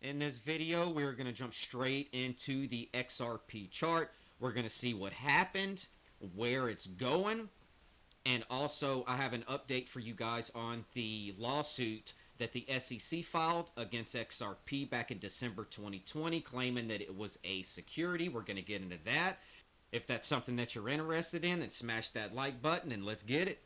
In this video, we're going to jump straight into the XRP chart. We're going to see what happened, where it's going, and also I have an update for you guys on the lawsuit that the SEC filed against XRP back in December 2020, claiming that it was a security. We're going to get into that. If that's something that you're interested in, then smash that like button and let's get it.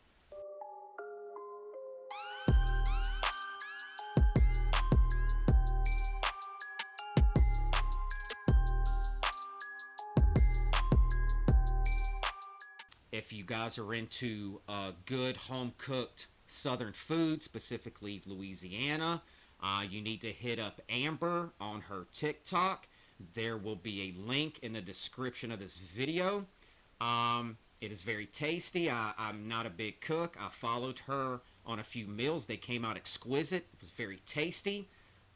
If you guys are into good home-cooked southern food, specifically Louisiana, you need to hit up Amber on her TikTok. There will be a link in the description of this video. It is very tasty. I'm not a big cook. I followed her on a few meals. They came out exquisite. It was very tasty.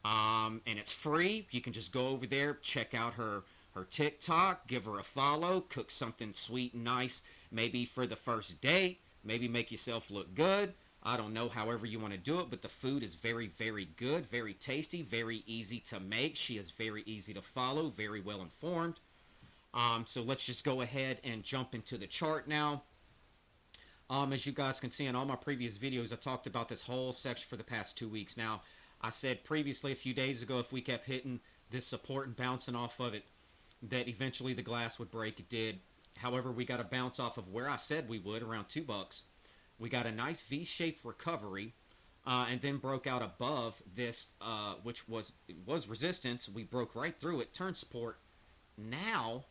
And it's free. You can just go over there, check out her TikTok, give her a follow, cook something sweet and nice, maybe for the first date, maybe make yourself look good. I don't know, however you want to do it, but the food is very, very good, very tasty, very easy to make. She is very easy to follow, very well informed. So let's just go ahead and jump into the chart now. As you guys can see in all my previous videos, I talked about this whole section for the past 2 weeks. Now, I said previously a few days ago, if we kept hitting this support and bouncing off of it, that eventually the glass would break. It did. However, we got a bounce off of where I said we would, around $2. We got a nice V-shaped recovery, and then broke out above this, which was resistance. We broke right through it, turned support. Now,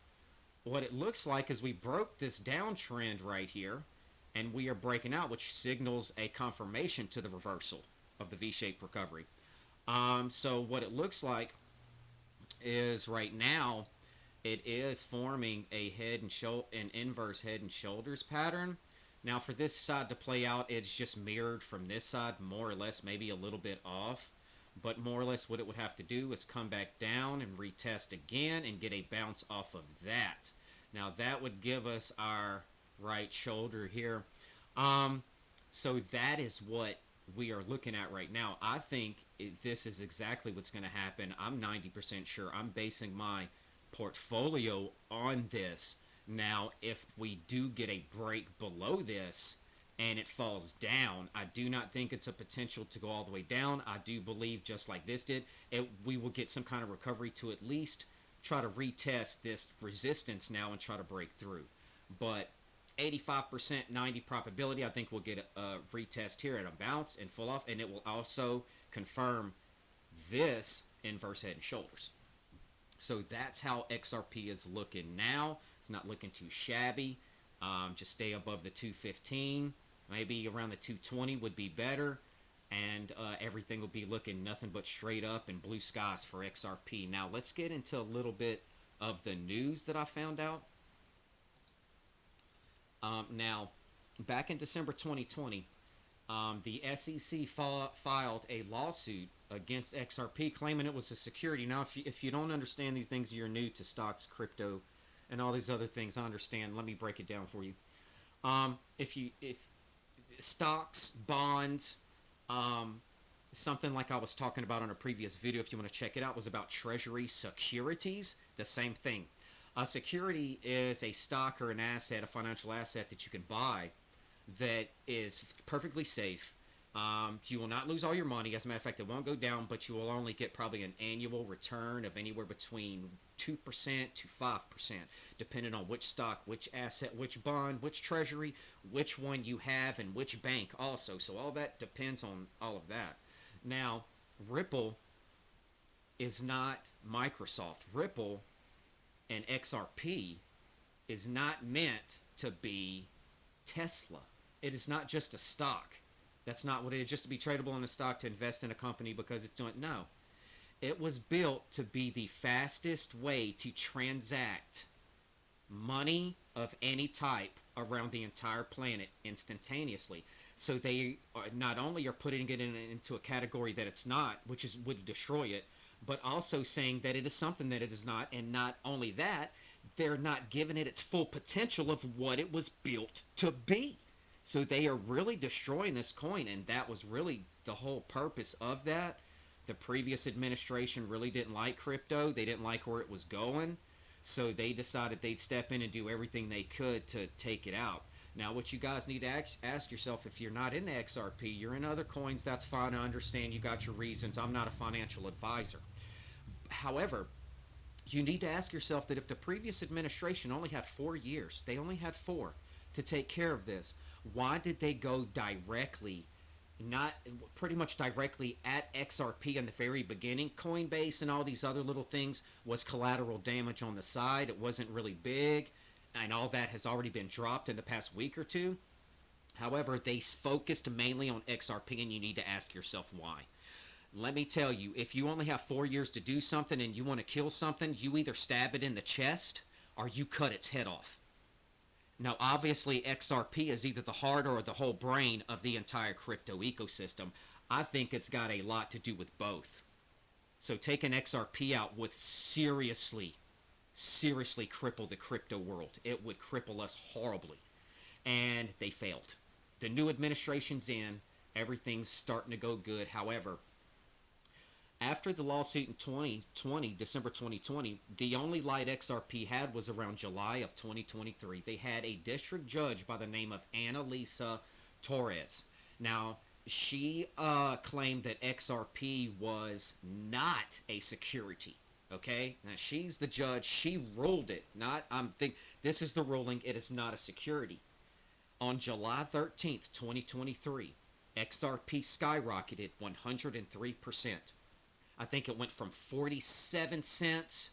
what it looks like is we broke this downtrend right here, and we are breaking out, which signals a confirmation to the reversal of the V-shaped recovery. So what it looks like is right now, it is forming a an inverse head and shoulders pattern. Now for this side to play out, it's just mirrored from this side, more or less, maybe a little bit off. But more or less what it would have to do is come back down and retest again and get a bounce off of that. Now that would give us our right shoulder here. So that is what we are looking at right now. I think this is exactly what's going to happen. I'm 90% sure. I'm basing my portfolio on this. Now, if we do get a break below this and it falls down, I do not think it's a potential to go all the way down. I do believe, just like this did, we will get some kind of recovery to at least try to retest this resistance now and try to break through. But 85%, 90 probability, I think we'll get a retest here at a bounce and full off, and it will also confirm this inverse head and shoulders. So that's how XRP is looking now. It's not looking too shabby. Just stay above the 215. Maybe around the 220 would be better. And everything will be looking nothing but straight up and blue skies for XRP. Now let's get into a little bit of the news that I found out. Now, back in December 2020, the SEC filed a lawsuit against XRP, claiming it was a security. Now, if you don't understand these things, you're new to stocks, crypto, and all these other things. I understand. Let me break it down for you. If stocks, bonds, something like I was talking about on a previous video, if you want to check it out, was about treasury securities. The same thing. A security is a stock or an asset, a financial asset that you can buy that is perfectly safe. You will not lose all your money. As a matter of fact, it won't go down, but you will only get probably an annual return of anywhere between 2% to 5%, depending on which stock, which asset, which bond, which treasury, which one you have, and which bank also. So all that depends on all of that. Now, Ripple is not Microsoft. Ripple and XRP is not meant to be Tesla. It is not just a stock. That's not what it is, just to be tradable in a stock to invest in a company because it's doing. No. It was built to be the fastest way to transact money of any type around the entire planet instantaneously. So they are not only are putting it into a category that it's not, which would destroy it, but also saying that it is something that it is not, and not only that, they're not giving it its full potential of what it was built to be. So they are really destroying this coin, and that was really the whole purpose of that. The previous administration really didn't like crypto. They didn't like where it was going. So they decided they'd step in and do everything they could to take it out. Now, what you guys need to ask yourself, if you're not in XRP, you're in other coins, that's fine. I understand you got your reasons. I'm not a financial advisor. However, you need to ask yourself that if the previous administration only had 4 years, they only had four to take care of this, why did they go directly, not pretty much directly at XRP in the very beginning? Coinbase and all these other little things was collateral damage on the side. It wasn't really big, and all that has already been dropped in the past week or two. However, they focused mainly on XRP, and you need to ask yourself why. Let me tell you, if you only have 4 years to do something and you want to kill something, you either stab it in the chest or you cut its head off. Now, obviously, XRP is either the heart or the whole brain of the entire crypto ecosystem. I think it's got a lot to do with both. So taking XRP out would seriously cripple the crypto world. It would cripple us horribly. And they failed. The new administration's in. Everything's starting to go good. However, after the lawsuit in December 2020, the only light XRP had was around July of 2023. They had a district judge by the name of Annalisa Torres. Now, she claimed that XRP was not a security. Okay? Now, she's the judge. She ruled it. This is the ruling. It is not a security. On July 13th, 2023, XRP skyrocketed 103%. I think it went from 47 cents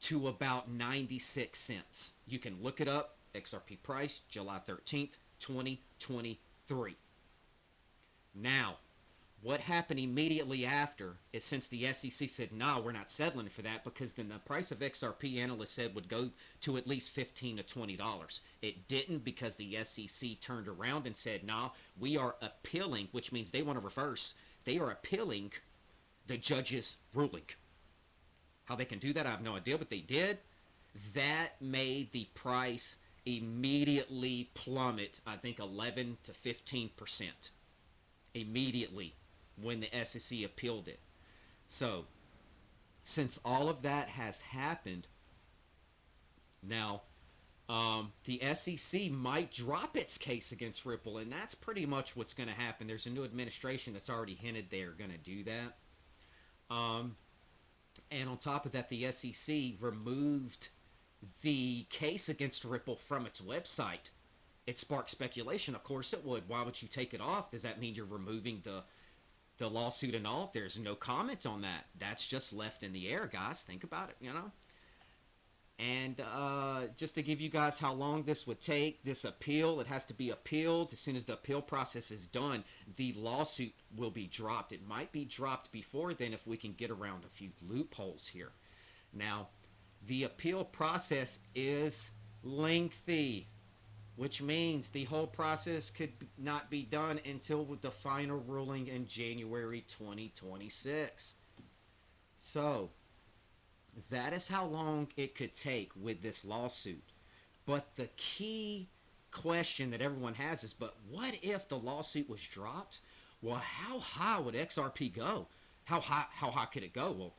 to about 96 cents. You can look it up. XRP price, July 13th, 2023. Now, what happened immediately after is, since the SEC said, no, we're not settling for that, because then the price of XRP, analysts said, would go to at least $15 to $20. It didn't, because the SEC turned around and said, no, we are appealing, which means they want to reverse. They are appealing the judge's ruling. How they can do that, I have no idea, but they did. That made the price immediately plummet, I think 11 to 15%. Immediately when the SEC appealed it. So, since all of that has happened, now the SEC might drop its case against Ripple, and that's pretty much what's going to happen. There's a new administration that's already hinted they're going to do that. And on top of that, the SEC removed the case against Ripple from its website. It sparked speculation. Of course it would. Why would you take it off? Does that mean you're removing the lawsuit and all? There's no comment on that. That's just left in the air, guys. Think about it, And just to give you guys how long this would take, this appeal, it has to be appealed. As soon as the appeal process is done, the lawsuit will be dropped. It might be dropped before then if we can get around a few loopholes here. Now, the appeal process is lengthy, which means the whole process could not be done until the final ruling in January 2026. So, that is how long it could take with this lawsuit. But the key question that everyone has is, but what if the lawsuit was dropped? Well, how high would XRP go? How high could it go? Well,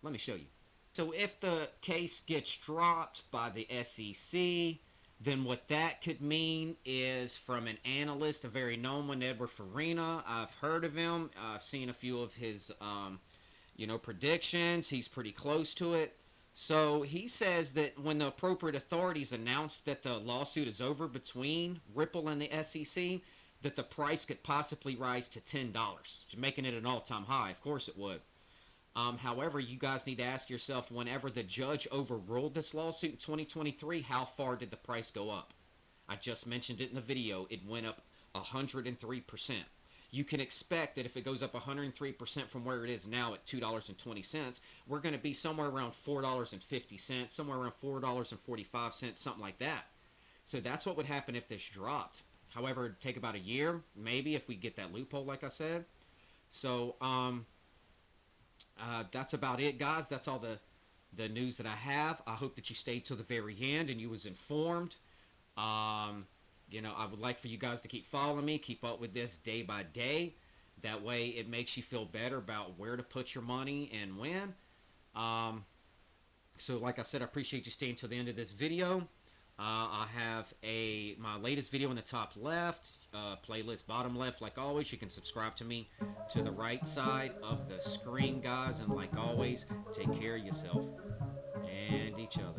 let me show you. So if the case gets dropped by the SEC, then what that could mean is, from an analyst, a very known one, Edward Farina. I've heard of him. I've seen a few of his predictions. He's pretty close to it. So he says that when the appropriate authorities announce that the lawsuit is over between Ripple and the SEC, that the price could possibly rise to $10, making it an all-time high. Of course it would. However, you guys need to ask yourself, whenever the judge overruled this lawsuit in 2023, how far did the price go up? I just mentioned it in the video. It went up 103%. You can expect that if it goes up 103% from where it is now at $2.20, we're going to be somewhere around $4.50, somewhere around $4.45, something like that. So that's what would happen if this dropped. However, it'd take about a year, maybe, if we get that loophole, like I said. So, that's about it, guys. That's all the news that I have. I hope that you stayed till the very end and you was informed. I would like for you guys to keep following me, keep up with this day by day. That way, it makes you feel better about where to put your money and when. Um, so, like I said, I appreciate you staying till the end of this video. I have my latest video in the top left, playlist bottom left. Like always, you can subscribe to me to the right side of the screen, guys. And like always, take care of yourself and each other.